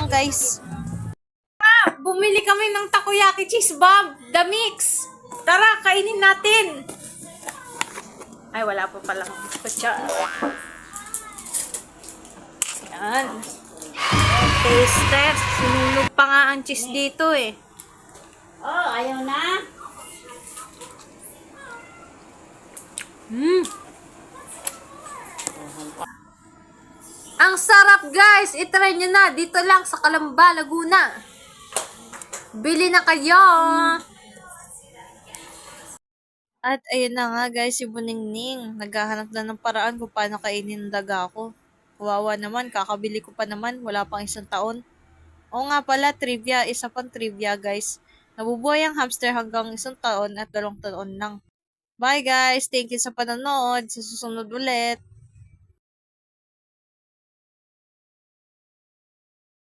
lang guys. Bumili kami ng takoyaki cheese bomb, the mix. Tara, kainin natin. Ay, wala pa palang kutsara. Yan. Taste test. Sinulog pa nga ang cheese dito eh. Oh, ayaw na? Ang sarap guys! Itry nyo na. Dito lang sa Calamba, Laguna. Bili na kayo! At ayun na nga guys, si Buningning. Naghahanap na ng paraan kung paano kainin ng daga ko. Kawawa naman, kakabili ko pa naman. Wala pang 1 taon. Oo nga pala, trivia. Isa pang trivia guys. Nabubuhay ang hamster hanggang 1 taon at 2 taon lang. Bye guys! Thank you sa panonood. Sa susunod ulit.